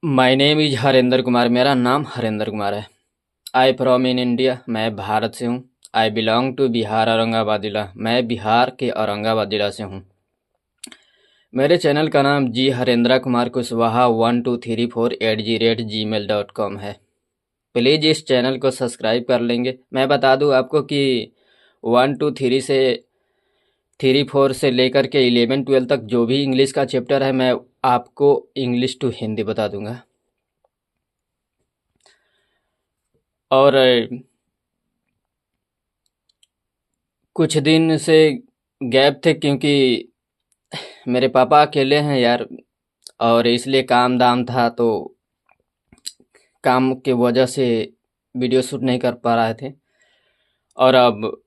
My name is Harendra Kumar. मेरा नाम हरेंद्र कुमार है। I from in India. मैं भारत से हूँ। I belong to Bihar Aurangabad जिला। मैं बिहार के औरंगाबाद जिला से हूँ। मेरे चैनल का नाम जी हरेंद्र कुमार कुशवाहा 1234@gmail.com है। प्लीज़ इस चैनल को सब्सक्राइब कर लेंगे। मैं बता दूं आपको कि 1 2 3 से 3 4 से लेकर के 11 12 तक जो भी इंग्लिश का चैप्टर है मैं आपको इंग्लिश टू हिंदी बता दूंगा। और कुछ दिन से गैप थे क्योंकि मेरे पापा अकेले हैं यार, और इसलिए काम दाम था, तो काम के वजह से वीडियो शूट नहीं कर पा रहे थे। और अब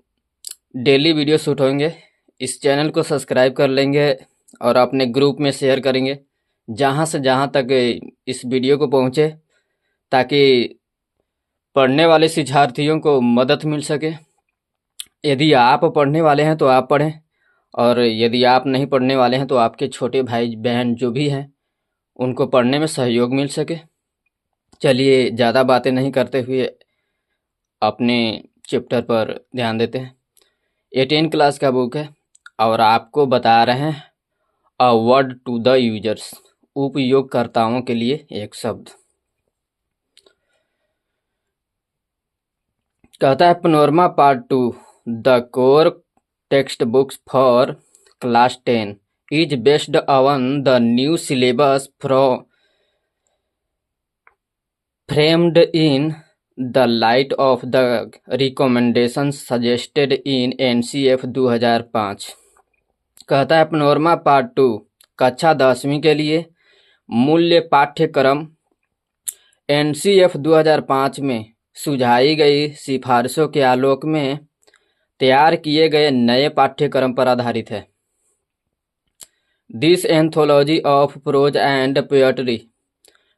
डेली वीडियो शूट होंगे। इस चैनल को सब्सक्राइब कर लेंगे और अपने ग्रुप में शेयर करेंगे जहाँ से जहाँ तक इस वीडियो को पहुँचे, ताकि पढ़ने वाले शिक्षार्थियों को मदद मिल सके। यदि आप पढ़ने वाले हैं तो आप पढ़ें, और यदि आप नहीं पढ़ने वाले हैं तो आपके छोटे भाई बहन जो भी हैं उनको पढ़ने में सहयोग मिल सके। चलिए ज़्यादा बातें नहीं करते हुए अपने चैप्टर पर ध्यान देते हैं। ये 10 क्लास का बुक है और आपको बता रहे हैं a word to the users, उपयोगकर्ताओं के लिए एक शब्द। कहता है Panorama part 2 the core text books for class 10 is based on the new syllabus framed in the light of the recommendations suggested in NCF 2005। कहता है पनोरमा पार्ट 2 कक्षा 10वीं के लिए मूल्य पाठ्यक्रम NCF 2005 में सुझाई गई सिफारिशों के आलोक में तैयार किए गए नए पाठ्यक्रम पर आधारित है। This anthology of prose and poetry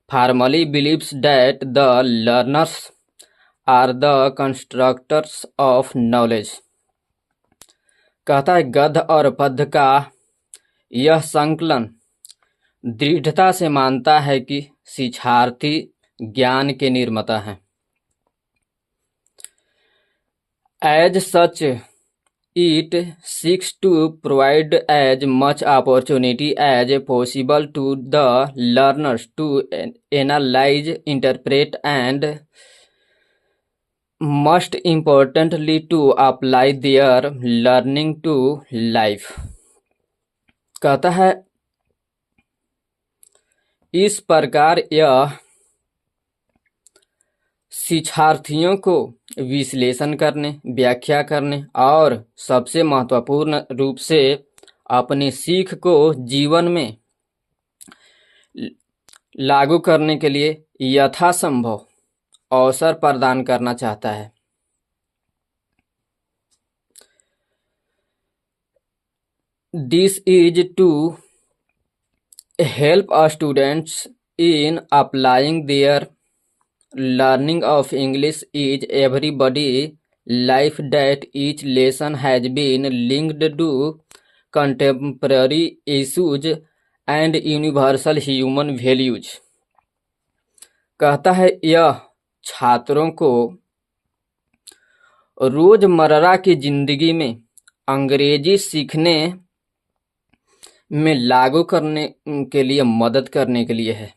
firmly believes that the learners are the constructors of knowledge। कहता है गद्य और पद्य का यह संकलन दृढ़ता से मानता है कि शिक्षार्थी ज्ञान के निर्माता हैं। As such, it seeks to provide as much opportunity as possible to the learners to analyze, interpret, and most importantly to apply their learning to life। कहता है इस प्रकार यह शिक्षार्थियों को विश्लेषण करने, व्याख्या करने और सबसे महत्वपूर्ण रूप से अपनी सीख को जीवन में लागू करने के लिए यथासंभव अवसर प्रदान करना चाहता है। This is to help students in applying their learning of English is everybody life, that each lesson has been linked to contemporary issues and universal human values। कहता है यह छात्रों को रोजमर्रा की जिंदगी में अंग्रेजी सीखने में लागू करने के लिए मदद करने के लिए है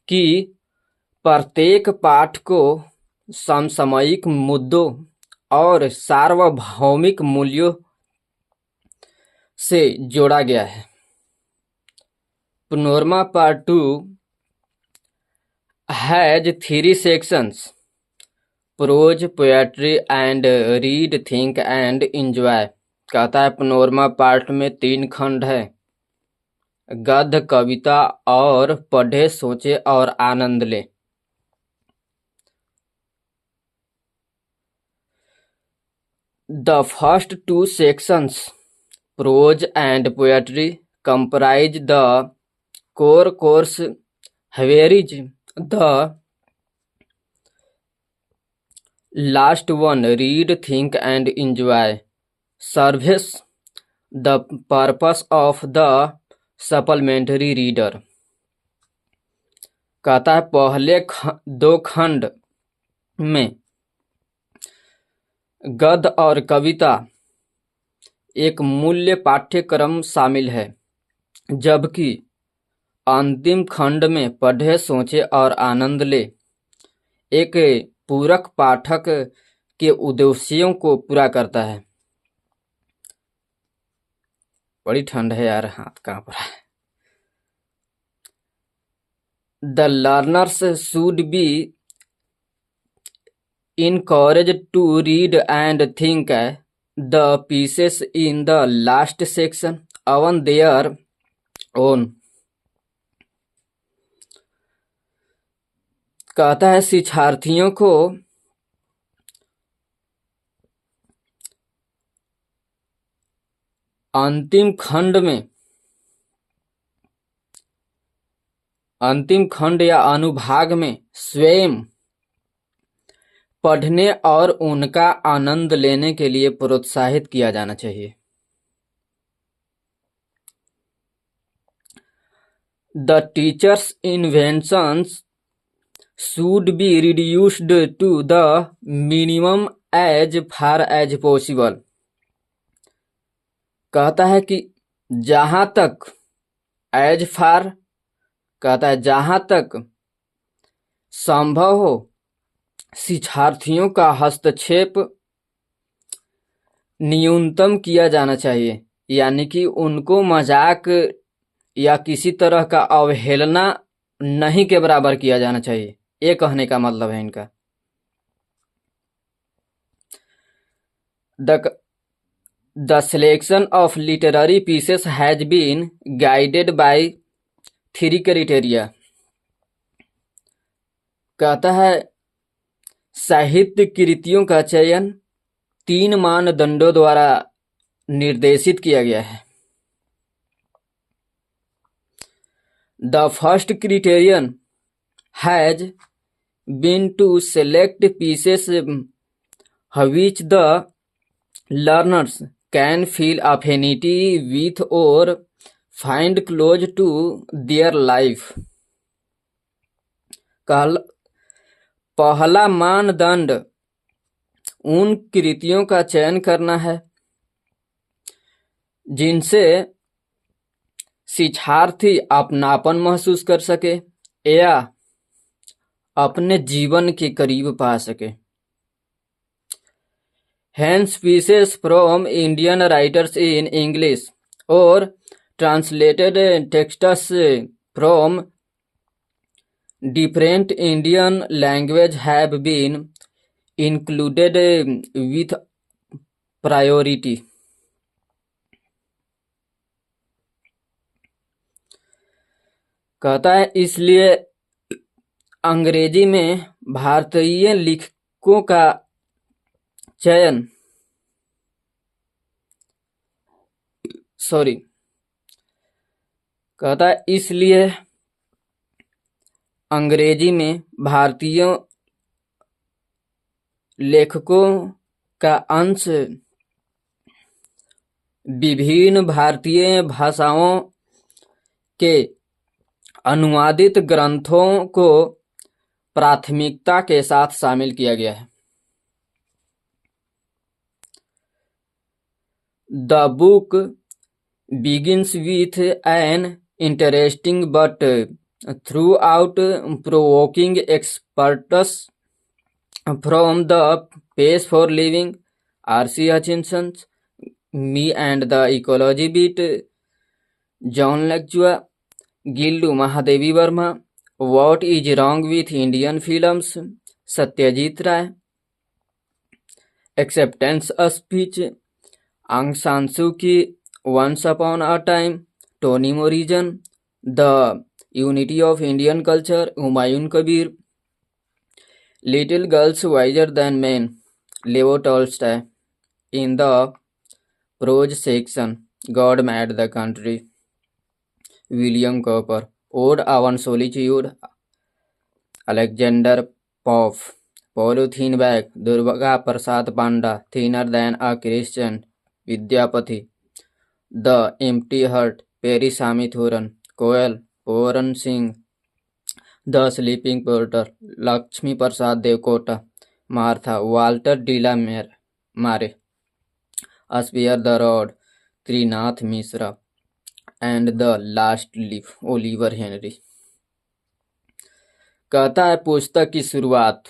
कि प्रत्येक पाठ को समसामयिक मुद्दों और सार्वभौमिक मूल्यों से जोड़ा गया है। Panorama part 2 has 3 sections: prose, poetry and read, think and enjoy. कहता है पनोरमा पार्ट में 3 खंड है: गद्य, कविता और पढ़े, सोचे और आनंद ले। The first 2 sections, prose and poetry, comprise the core course, whereas the last one, read, think and enjoy, serves the purpose of the supplementary reader। कहता है पहले दो खंड में गद्य और कविता एक मूल्य पाठ्यक्रम शामिल है, जबकि अंतिम खंड में पढ़े, सोचे और आनंद ले एक पूरक पाठक के उद्देश्यों को पूरा करता है। बड़ी ठंड है यार, हाथ कांप रहा है। The learners should be encouraged to read and think the pieces in the last section on their own। कहता है शिक्षार्थियों को अंतिम खंड या अनुभाग में स्वयं पढ़ने और उनका आनंद लेने के लिए प्रोत्साहित किया जाना चाहिए। The teacher's inventions should be reduced to the minimum as far as possible। कहता है कि जहां तक as far, कहता है जहां तक संभव हो शिक्षार्थियों का हस्तक्षेप न्यूनतम किया जाना चाहिए, यानी कि उनको मजाक या किसी तरह का अवहेलना नहीं के बराबर किया जाना चाहिए, ये कहने का मतलब है इनका। The selection of literary pieces has been guided by 3 criteria। कहता है साहित्य कृतियों का चयन 3 मानदंडों द्वारा निर्देशित किया गया है। The first criterion has been to select pieces which the learners can feel affinity with or find close to their life। पहला मानदंड उन कृतियों का चयन करना है जिनसे शिक्षार्थी अपनापन महसूस कर सके या अपने जीवन के करीब पा सके। Hence pieces from Indian writers in English or translated texts from different Indian language have been included with priority। कहता है इसलिए अंग्रेजी में भारतीय लेखकों का चयन कहता है इसलिए अंग्रेजी में भारतीय लेखकों का अंश विभिन्न भारतीय भाषाओं के अनुवादित ग्रंथों को प्राथमिकता के साथ शामिल किया गया है। The book begins with an interesting but throughout provoking excerpts from the Pace for Living, R.C. Hutchinson's Me and the Ecology Beat, John Lactua, Gildu Mahadevi Verma, What is Wrong with Indian Films, Satyajit Ray, Acceptance Speech, Aung San Suu Kyi, Once Upon a Time, Toni Morrison, The Unity of Indian Culture, Humayun Kabir, Little Girls Wiser Than Men, Leo Tolstoy। In the prose section, God Made the Country, William Cowper, Ode on Solitude, Alexander Pope, Polythene Bag, Durga Prasad Panda, Thinner Than a Christian, Vidyapati, The Empty Heart, Perry Sami Thuran, Koel, Poran Singh, the sleeping porter, Laxmi Prasad Devkota, Martha, Walter de la Mare, spare the rod, Trinath Mishra, and the last leaf, Oliver Henry. कहता है पुस्तक की शुरुआत,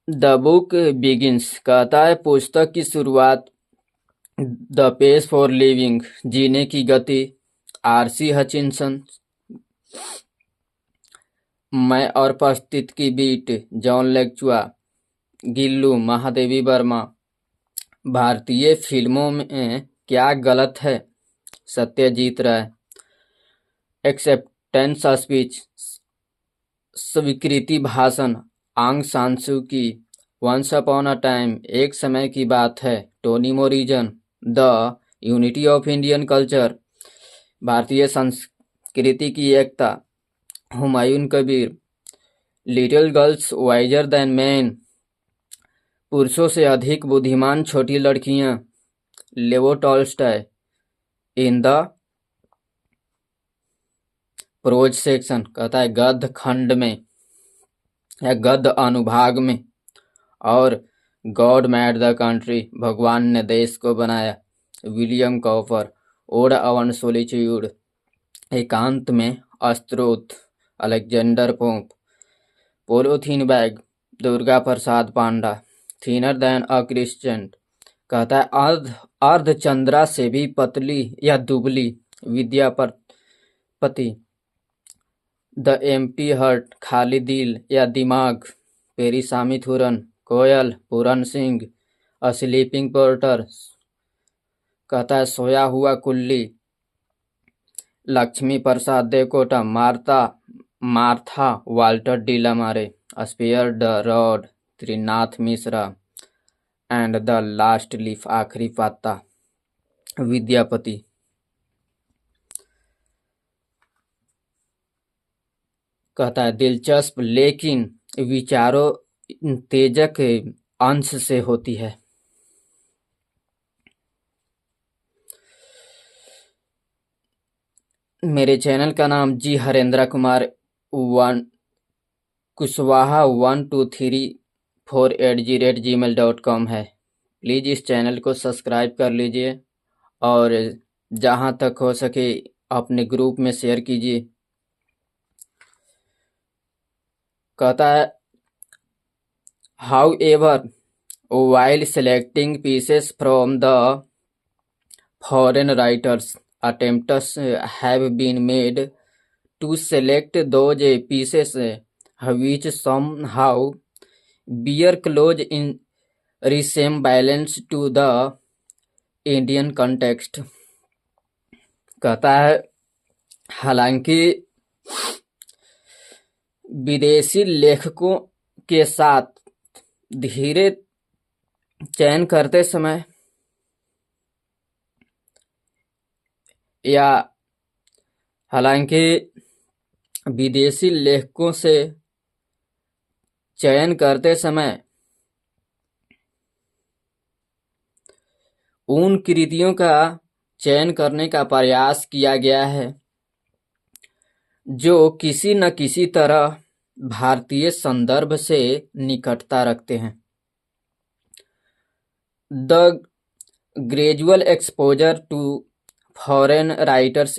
the book begins. कहता है पुस्तक की शुरुआत, द पेस फॉर लिविंग, जीने की गति, आरसी हचिनसन। मैं और परिस्थिति की बीट, जॉन लेक्चुआ। गिल्लू, महादेवी वर्मा। भारतीय फिल्मों में क्या गलत है, सत्यजीत राय। एक्सेप्टेंस स्पीच, स्वीकृति भाषण, आंग सान सू की। वंस अपॉन अ टाइम, एक समय की बात है, Toni Morrison. The unity of Indian culture, भारतीय संस्कृति की एकता, Humayun Kabir. Little girls wiser than man, पुरुषों से अधिक बुद्धिमान छोटी लड़कियां, Leo Tolstoy. In the prose section, कहता है गद्य खंड में या गद्य अनुभाग में, और गॉड मेड द कंट्री, भगवान ने देश को बनाया, William Cowper. Ode on solitude, एकांत में अस्त्रोत, Alexander Pope. Polythene bag, Durga Prasad Panda. Thinner than a crescent, कहता है अर्धचंद्रा से भी पतली या दुबली, विद्यापति। द एम्प्टी हर्ट, खाली दिल या दिमाग, Periasamy Thooran. Koel, Puran Singh. A sleeping porter, कहता है सोया हुआ कुल्ली, Laxmi Prasad Devkota. Martha, Walter de la Mare. Spare the rod, Trinath Mishra, and the last leaf, आखिरी पाता, विद्यापति। कहता है दिलचस्प लेकिन विचारों तेजक अंश से होती है। मेरे चैनल का नाम जी हरेंद्र कुमार कुशवाहा 1234@gmail.com है। प्लीज़ इस चैनल को सब्सक्राइब कर लीजिए और जहाँ तक हो सके अपने ग्रुप में शेयर कीजिए। कहता है however, while selecting pieces from the foreign writers, attempts have been made to select those pieces which somehow bear close in resemblance to the Indian context। कहता है हालांकि विदेशी लेखकों के साथ धीरे चयन करते समय या हालांकि विदेशी लेखकों से चयन करते समय उन कृतियों का चयन करने का प्रयास किया गया है जो किसी न किसी तरह भारतीय संदर्भ से निकटता रखते हैं। The gradual exposure to foreign writers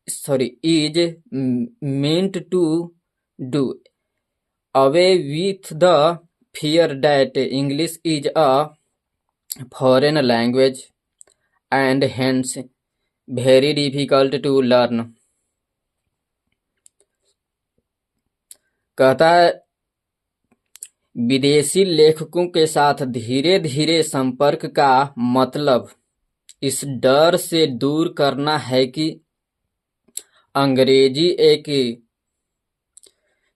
is meant to do away with the fear that English is a foreign language and hence very difficult to learn। कहता है विदेशी लेखकों के साथ धीरे धीरे संपर्क का मतलब इस डर से दूर करना है कि अंग्रेजी एक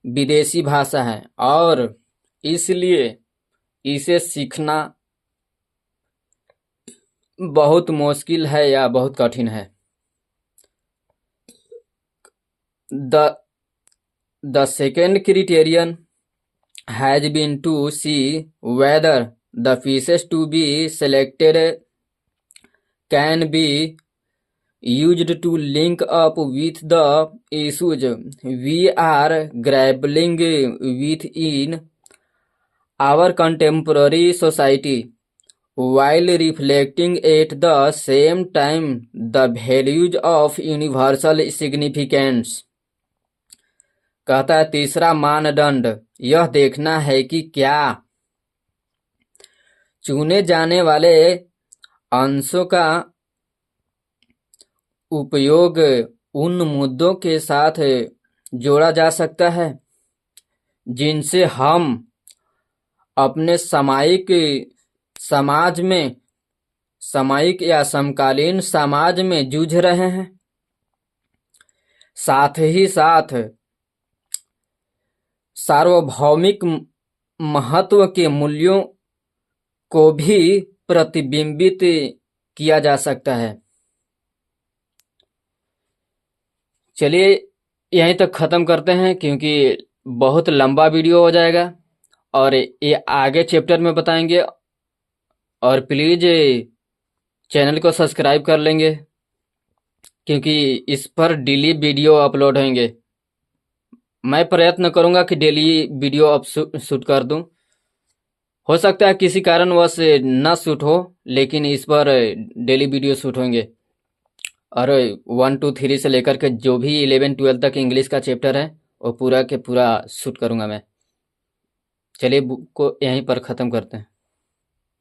विदेशी भाषा है और इसलिए इसे सीखना बहुत मुश्किल है या बहुत कठिन है। The second criterion has been to see whether the pieces to be selected can be used to link up with the issues we are grappling with in our contemporary society, while reflecting at the same time the values of universal significance। कहता है तीसरा मानदंड यह देखना है कि क्या चुने जाने वाले अंशों का उपयोग उन मुद्दों के साथ जोड़ा जा सकता है जिनसे हम अपने सामायिक या समकालीन समाज में जूझ रहे हैं, साथ ही साथ सार्वभौमिक महत्व के मूल्यों को भी प्रतिबिंबित किया जा सकता है। चलिए यहीं तक ख़त्म करते हैं क्योंकि बहुत लंबा वीडियो हो जाएगा और ये आगे चैप्टर में बताएंगे। और प्लीज़ चैनल को सब्सक्राइब कर लेंगे क्योंकि इस पर डेली वीडियो अपलोड होंगे। मैं प्रयत्न करूंगा कि डेली वीडियो अब शूट कर दूं। हो सकता है किसी कारणवश ना शूट हो, लेकिन इस पर डेली वीडियो शूट होंगे। और 1 2 3 से लेकर के जो भी 11 12 तक इंग्लिश का चैप्टर है वो पूरा के पूरा शूट करूंगा मैं। चलिए बुक को यहीं पर ख़त्म करते हैं।